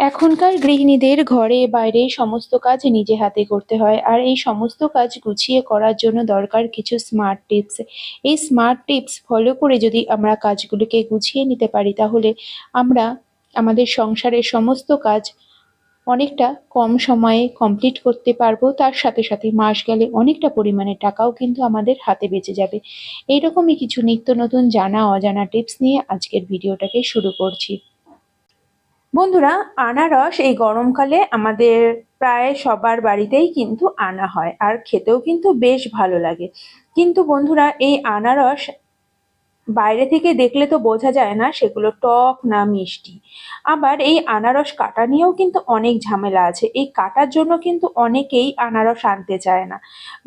এখনকার গৃহিণীদের ঘরে বাইরে সমস্ত কাজ নিজে হাতে করতে হয়, আর এই সমস্ত কাজ গুছিয়ে করার জন্য দরকার কিছু স্মার্ট টিপস। এই স্মার্ট টিপস ফলো করে যদি আমরা কাজগুলোকে গুছিয়ে নিতে পারি, তাহলে আমরা আমাদের সংসারের সমস্ত কাজ অনেকটা কম সময়ে কমপ্লিট করতে পারবো। তার সাথে সাথে মাস গেলে অনেকটা পরিমাণে টাকাও কিন্তু আমাদের হাতে বেঁচে যাবে। এইরকমই কিছু নিত্য নতুন জানা অজানা টিপস নিয়ে আজকের ভিডিওটাকে শুরু করছি। বন্ধুরা, আনারস এই গরমকালে আমাদের প্রায় সবার বাড়িতেই কিন্তু আনা হয়, আর খেতেও কিন্তু বেশ ভালো লাগে। কিন্তু বন্ধুরা, এই আনারস বাইরে থেকে দেখলে তো বোঝা যায় না সেগুলো টক না মিষ্টি। আবার এই আনারস কাটা নিয়েও কিন্তু অনেক ঝামেলা আছে। এই কাটার জন্য কিন্তু অনেকেই আনারস আনতে চায় না।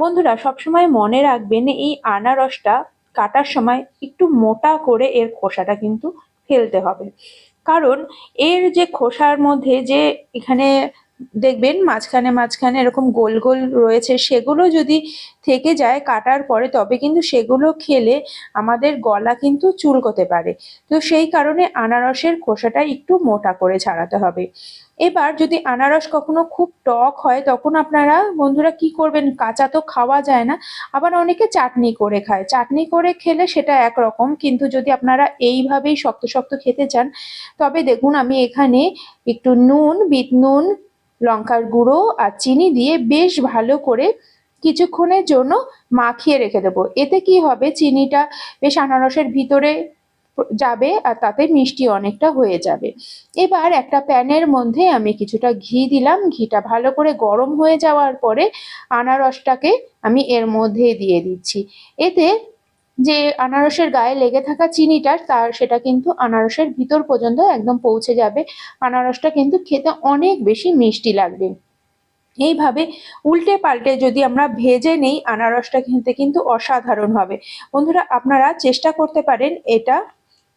বন্ধুরা, সবসময় মনে রাখবেন, এই আনারসটা কাটার সময় একটু মোটা করে এর খোসাটা কিন্তু ফেলতে হবে। কারণ এর যে খোসার মধ্যে যে এখানে দেখবেন মাঝখানে মাঝখানে এরকম গোল গোল রয়েছে, সেগুলো যদি থেকে যায় কাটার পরে, তবে কিন্তু সেগুলো খেলে আমাদের গলা কিন্তু চুলকোতে পারে। তো সেই কারণে আনারসের খোসাটা একটু মোটা করে ছাড়াতে হবে। এবার যদি আনারস কখনো খুব টক হয়, তখন আপনারা বন্ধুরা কি করবেন, কাঁচা তো খাওয়া যায় না, আবার অনেকে চাটনি করে খায়। চাটনি করে খেলে সেটা একরকম, কিন্তু যদি আপনারা এইভাবেই শক্ত শক্ত খেতে চান, তবে দেখুন আমি এখানে একটু নুন, বিট নুন, লঙ্কার গুঁড়ো আর চিনি দিয়ে বেশ ভালো করে কিছুক্ষণের জন্য মাখিয়ে রেখে দেবো। এতে কি হবে, চিনিটা বেশ আনারসের ভিতরে যাবে আর তাতে মিষ্টি অনেকটা হয়ে যাবে। এবার একটা প্যানের মধ্যে আমি কিছুটা ঘি দিলাম। ঘিটা ভালো করে গরম হয়ে যাওয়ার পরে আনারসটাকে আমি এর মধ্যে দিয়ে দিচ্ছি। এতে যে আনারসের গায়ে লেগে থাকা চিনিটা সেটা কিন্তু আনারসের ভিতর পর্যন্ত একদম পৌঁছে যাবে। আনারসটা কিন্তু খেতে অনেক বেশি মিষ্টি লাগবে। এইভাবে উল্টে পাল্টে যদি আমরা ভেজে নেই, আনারসটা খেতে কিন্তু অসাধারণ হবে। বন্ধুরা, আপনারা চেষ্টা করতে পারেন এটা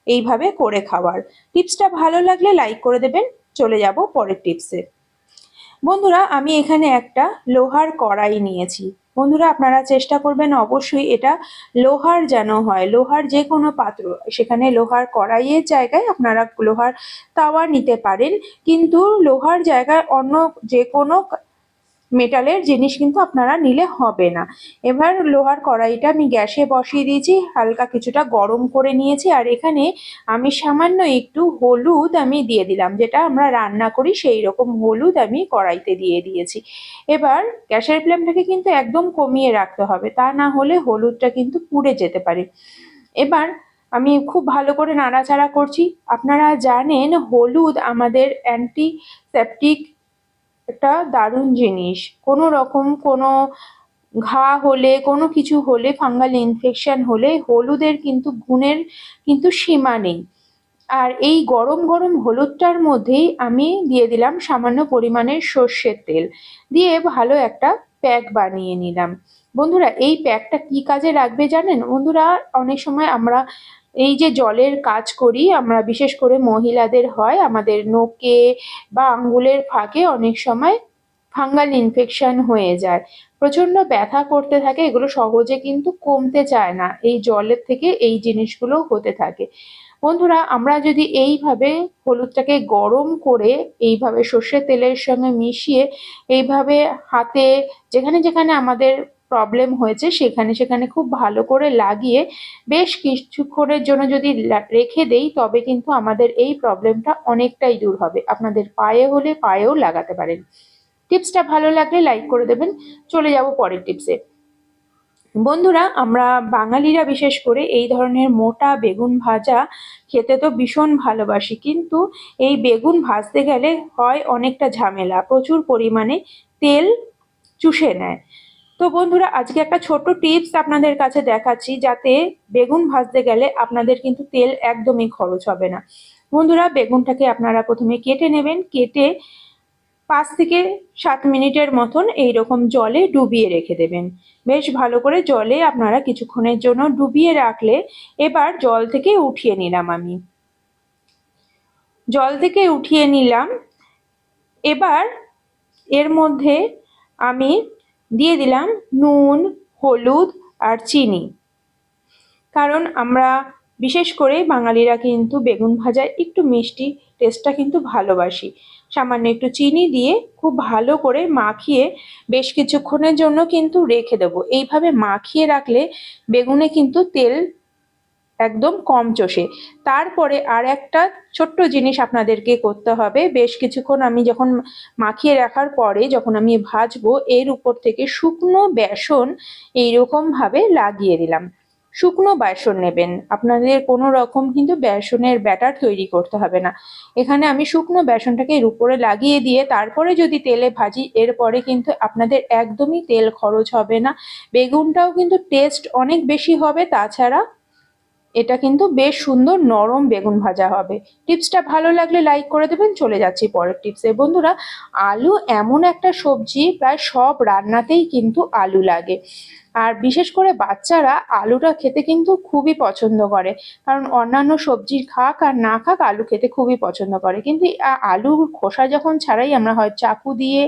এইভাবে করে খাওয়ার। টিপসটা ভালো লাগলে লাইক করে দেবেন। চলে যাব পরের টিপসে। বন্ধুরা, আমি এখানে একটা লোহার কড়াই নিয়েছি। বন্ধুরা, আপনারা চেষ্টা করবেন অবশ্যই এটা লোহার যেন হয়, লোহার যে কোনো পাত্র। সেখানে লোহার কড়াইয়ের জায়গায় আপনারা লোহার তাওয়া নিতে পারেন, কিন্তু লোহার জায়গায় অন্য যে কোনো মেটালের জিনিস কিন্তু আপনারা নিলে হবে না। এবার লোহার কড়াইটা আমি গ্যাসে বসিয়ে দিয়েছি, হালকা কিছুটা গরম করে নিয়েছি, আর এখানে আমি সামান্য একটু হলুদ আমি দিয়ে দিলাম, যেটা আমরা রান্না করি সেই রকম হলুদ আমি কড়াইতে দিয়ে দিয়েছি। এবার গ্যাসের ফ্লেমটাকে কিন্তু একদম কমিয়ে রাখতে হবে, তা না হলে হলুদটা কিন্তু পুড়ে যেতে পারে। এবার আমি খুব ভালো করে নাড়াচাড়া করছি। আপনারা জানেন হলুদ আমাদের অ্যান্টিসেপটিক একটা দারুণ জিনিস। কোনো রকম কোনো ঘা হলে, কোনো কিছু হলে, ফাঙ্গাল ইনফেকশন হলে হলুদের কিন্তু গুণের কিন্তু সীমা নেই। আর এই গরম গরম হলুদটার মধ্যেই আমি দিয়ে দিলাম সামান্য পরিমাণের সর্ষের তেল, দিয়ে ভালো একটা প্যাক বানিয়ে নিলাম। বন্ধুরা, এই প্যাকটা কি কাজে লাগবে জানেন? বন্ধুরা, অনেক সময় আমরা এই যে জলের কাজ করি, আমরা বিশেষ করে মহিলাদের হয়, আমাদের নোকে বা আঙ্গুলের ফাঁকে অনেক সময় ফাঙ্গাল ইনফেকশন হয়ে যায়, প্রচন্ড ব্যথা করতে থাকে, এগুলো সহজে কিন্তু কমতে চায় না। এই জলের থেকে এই জিনিসগুলো হতে থাকে। বন্ধুরা, আমরা যদি এইভাবে হলুদটাকে গরম করে এইভাবে সর্ষের তেলের সঙ্গে মিশিয়ে এইভাবে হাতে যেখানে যেখানে আমাদের প্রবলেম হয়েছে সেখানে সেখানে খুব ভালো করে লাগিয়ে বেশ কিছুক্ষণের জন্য যদি রেখে দেই, তবে কিন্তু আমাদের এই প্রবলেমটা অনেকটাই দূর হবে। আপনাদের পায়ে হলে পায়েও লাগাতে পারেন। টিপসটা ভালো লাগলে লাইক করে দেবেন। চলে যাব পরের টিপসে। বন্ধুরা, আমরা বাঙালিরা বিশেষ করে এই ধরনের মোটা বেগুন ভাজা খেতে তো ভীষণ ভালোবাসি, কিন্তু এই বেগুন ভাজতে গেলে হয় অনেকটা ঝামেলা, প্রচুর পরিমাণে তেল চুষে নেয়। তো বন্ধুরা, আজকে একটা ছোট্ট টিপস আপনাদের কাছে দেখাচ্ছি, যাতে বেগুন ভাজতে গেলে আপনাদের কিন্তু তেল একদমই খরচ হবে না। বন্ধুরা, বেগুনটাকে আপনারা প্রথমে কেটে নেবেন। কেটে 5 থেকে 7 মিনিটের মতন এইরকম জলে ডুবিয়ে রেখে দেবেন। বেশ ভালো করে জলে আপনারা কিছুক্ষণের জন্য ডুবিয়ে রাখলে, এবার জল থেকে উঠিয়ে নিলাম আমি। জল থেকে উঠিয়ে নিলাম। এবার এর মধ্যে আমি দিয়ে দিলাম নুন, হলুদ আর চিনি। কারণ আমরা বিশেষ করে বাঙালিরা কিন্তু বেগুন ভাজায় একটু মিষ্টি টেস্টটা কিন্তু ভালোবাসি। সামান্য একটু চিনি দিয়ে খুব ভালো করে মাখিয়ে বেশ কিছুক্ষণের জন্য কিন্তু রেখে দেবো। এইভাবে মাখিয়ে রাখলে বেগুনে কিন্তু তেল একদম কম চষে। তারপরে আর একটা ছোট্ট জিনিস আপনাদেরকে করতে হবে, বেশ কিছুক্ষণ আমি যখন মাখিয়ে রাখার পরে যখন আমি ভাজবো, এর উপর থেকে শুকনো বেসন এইরকম ভাবে লাগিয়ে দিলাম। শুকনো বেসন নেবেন, আপনাদের কোনো রকম কিন্তু বেসনের ব্যাটার তৈরি করতে হবে না। এখানে আমি শুকনো বেসনটাকে এর উপরে লাগিয়ে দিয়ে তারপরে যদি তেলে ভাজি, এরপরে কিন্তু আপনাদের একদমই তেল খরচ হবে না, বেগুনটাও কিন্তু টেস্ট অনেক বেশি হবে, তাছাড়া এটা কিন্তু বেশ সুন্দর নরম বেগুন ভাজা হবে। টিপসটা ভালো লাগলে লাইক করে দেবেন। চলে যাচ্ছি পরের টিপসে। বন্ধুরা, আলু এমন একটা সবজি, প্রায় সব রান্নাতেই কিন্তু আলু লাগে। আর বিশেষ করে বাচ্চারা আলুটা খেতে কিন্তু খুবই পছন্দ করে, কারণ অন্যান্য সবজি খাক আর না খাক আলু খেতে খুবই পছন্দ করে। কিন্তু আলুর খোসা যখন ছাড়াই আমরা হয় চাকু দিয়ে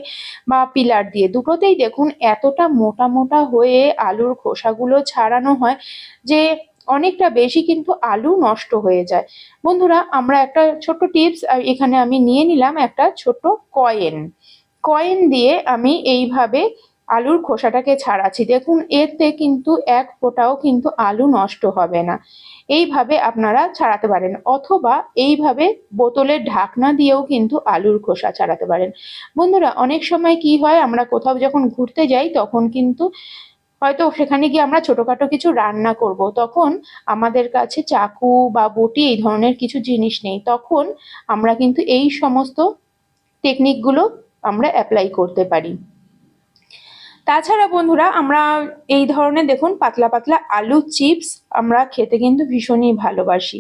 বা পিলার দিয়ে, দুটোতেই দেখুন এতটা মোটা মোটা হয়ে আলুর খোসাগুলো ছাড়ানো হয় যে অনেকটা বেশি কিন্তু আলু নষ্ট হয়ে যায়। বন্ধুরা, আমরা একটা ছোট্ট টিপস এখানে আমি নিয়ে নিলাম, একটা ছোট্ট কয়েন। কয়েন দিয়ে আমি এইভাবে আলুর খোসাটাকে ছাড়াচ্ছি। দেখুন এতে কিন্তু এক ফোঁটাও কিন্তু আলু নষ্ট হবে না। এইভাবে আপনারা ছাড়াতে পারেন, অথবা এইভাবে বোতলের ঢাকনা দিয়েও কিন্তু আলুর খোসা ছাড়াতে পারেন। বন্ধুরা, অনেক সময় কি হয়, আমরা কোথাও যখন ঘুরতে যাই তখন কিন্তু হয়তো সেখানে গিয়ে আমরা ছোটখাটো কিছু রান্না করব, তখন আমাদের কাছে চাকু বা বটি এই ধরনের কিছু জিনিস নেই, তখন আমরা কিন্তু এই সমস্ত টেকনিকগুলো আমরা অ্যাপ্লাই করতে পারি। তাছাড়া বন্ধুরা, আমরা এই ধরনের দেখুন পাতলা পাতলা আলু চিপস আমরা খেতে কিন্তু ভীষণই ভালোবাসি,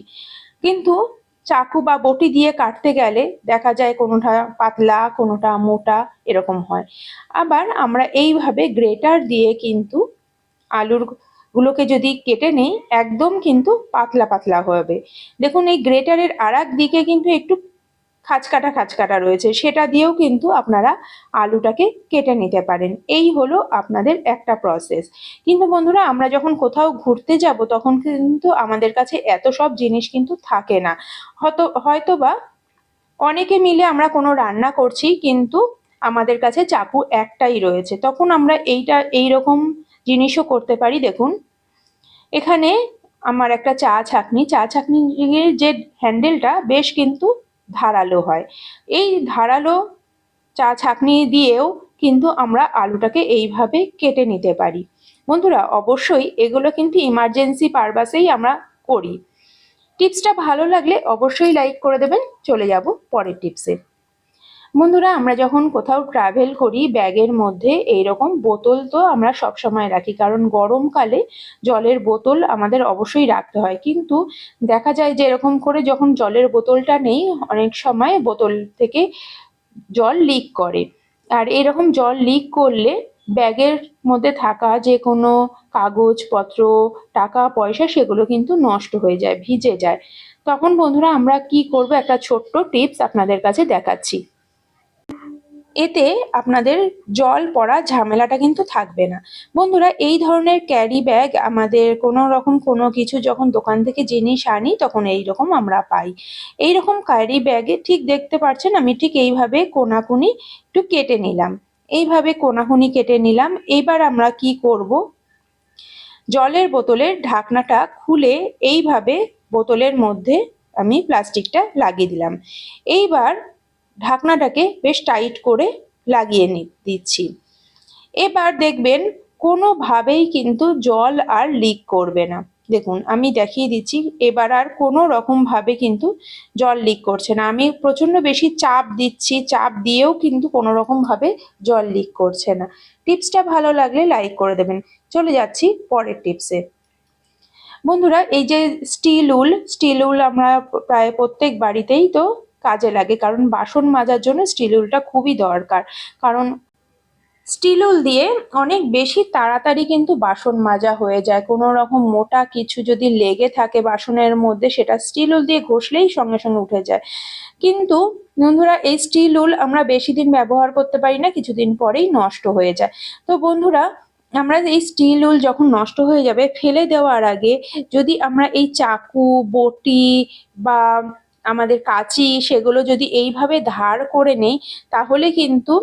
কিন্তু চাকু বা বটি দিয়ে কাটতে গেলে দেখা যায় কোনোটা পাতলা কোনোটা মোটা এরকম হয়। আবার আমরা এইভাবে গ্রেটার দিয়ে কিন্তু আলুর গুলোকে যদি কেটে নেই, একদম কিন্তু পাতলা পাতলা হবে। দেখুন এই গ্রেটারের আরেক দিকে কিন্তু একটু খাঁজকাটা খাঁজকাটা রয়েছে, সেটা দিয়েও কিন্তু আপনারা আলুটাকে কেটে নিতে পারেন। এই হলো আপনাদের একটা প্রসেস। কিন্তু বন্ধুরা, আমরা যখন কোথাও ঘুরতে যাব তখন কিন্তু আমাদের কাছে এত সব জিনিস কিন্তু থাকে না। হয়তোবা অনেকে মিলে আমরা কোনো রান্না করছি, কিন্তু আমাদের কাছে চাকু একটাই রয়েছে, তখন আমরা এইরকম জিনিসও করতে পারি। দেখুন এখানে আমার একটা চা ছাঁকনির যে হ্যান্ডেলটা বেশ কিন্তু ধারালো হয়। এই ধারালো চা ছাঁকনি দিয়েও কিন্তু আমরা আলুটাকে এইভাবে কেটে নিতে পারি। বন্ধুরা, অবশ্যই এগুলো কিন্তু ইমার্জেন্সি পারপাসেই আমরা করি। টিপসটা ভালো লাগলে অবশ্যই লাইক করে দেবেন। চলে যাব পরের টিপসে। বন্ধুরা, আমরা যখন কোথাও ট্রাভেল করি ব্যাগের মধ্যে এইরকম বোতল তো আমরা সব সময় রাখি, কারণ গরমকালে জলের বোতল আমাদের অবশ্যই রাখতে হয়। কিন্তু দেখা যায় যে এরকম করে যখন জলের বোতলটা নেই, অনেক সময় বোতল থেকে জল লিক করে। আর এরকম জল লিক করলে ব্যাগের মধ্যে থাকা যে কোনো কাগজপত্র, টাকা পয়সা সেগুলো কিন্তু নষ্ট হয়ে যায়, ভিজে যায়। তখন বন্ধুরা আমরা কি করব, একটা ছোট্ট টিপস আপনাদের কাছে দেখাচ্ছি। এতে আপনাদের জল পড়া ঝামেলাটা কিন্তু থাকবে না। বন্ধুরা, এই ধরনের ক্যারি ব্যাগ আমাদের কোনো রকম কোনো কিছু যখন দোকান থেকে জিনিস আনি তখন এই রকম আমরা পাই। এই রকম ক্যারি ব্যাগে ঠিক দেখতে পাচ্ছেন আমি ঠিক এইভাবে কোনাকুনি একটু কেটে নিলাম, এইভাবে কোনাকুনি কেটে নিলাম। এবার আমরা কি করব, জলের বোতলের ঢাকনাটা খুলে এইভাবে বোতলের মধ্যে আমি প্লাস্টিকটা লাগিয়ে দিলাম। এইবার ঢাকনাটাকে বেশ টাইট করে লাগিয়ে দিচ্ছি। এবার দেখবেন কোনোভাবেই কিন্তু জল আর লিক করবে না। দেখুন আমি দেখিয়ে দিচ্ছি, এবার আর কোনো রকম ভাবে কিন্তু জল লিক করছে না। আমি প্রচন্ড বেশি চাপ দিচ্ছি, চাপ দিয়েও কিন্তু কোনো রকম ভাবে জল লিক করছে না। টিপসটা ভালো লাগলে লাইক করে দেবেন। চলে যাচ্ছি পরের টিপসে। বন্ধুরা, এই যে স্টিল উল আমরা প্রায় প্রত্যেক বাড়িতেই তো কাজে লাগে, কারণ বাসন মাজার জন্য স্টিল উলটা খুবই দরকার। কারণ স্টিল উল দিয়ে অনেক বেশি তাড়াতাড়ি কিন্তু বাসন মাজা হয়ে যায়। কোনো রকম মোটা কিছু যদি লেগে থাকে বাসনের মধ্যে, সেটা স্টিল উল দিয়ে ঘষলেই সঙ্গে সঙ্গে উঠে যায়। কিন্তু বন্ধুরা, এই স্টিল উল আমরা বেশি দিন ব্যবহার করতে পারি না, কিছুদিন পরেই নষ্ট হয়ে যায়। তো বন্ধুরা, আমরা এই স্টিল উল যখন নষ্ট হয়ে যাবে ফেলে দেওয়ার আগে যদি আমরা এই চাকু, বটি বা আমাদের কাঁচি সেগুলো যদি এইভাবে ধার করে নেই, তাহলে কিন্তু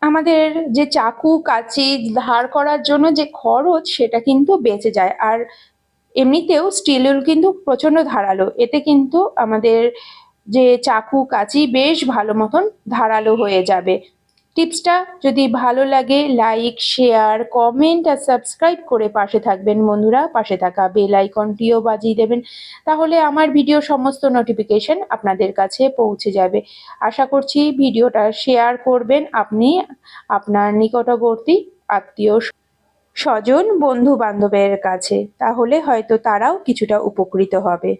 আমাদের যে চাকু কাঁচি ধার করার জন্য যে খরচ সেটা কিন্তু বেঁচে যায়। আর এমনিতেও স্টিল উল কিন্তু প্রচণ্ড ধারালো, এতে কিন্তু আমাদের যে চাকু কাঁচি বেশ ভালো মতন ধারালো হয়ে যাবে। টিপসটা যদি ভালো লাগে লাইক, শেয়ার, কমেন্ট আর সাবস্ক্রাইব করে পাশে থাকবেন বন্ধুরা। পাশে থাকা বেল আইকনটিও বাজিয়ে দেবেন, তাহলে আমার ভিডিও সমস্ত নোটিফিকেশন আপনাদের কাছে পৌঁছে যাবে। আশা করছি ভিডিওটা শেয়ার করবেন আপনি আপনার নিকটবর্তী আত্মীয় স্বজন, বন্ধু বান্ধবের কাছে, তাহলে হয়তো তারাও কিছুটা উপকৃত হবে।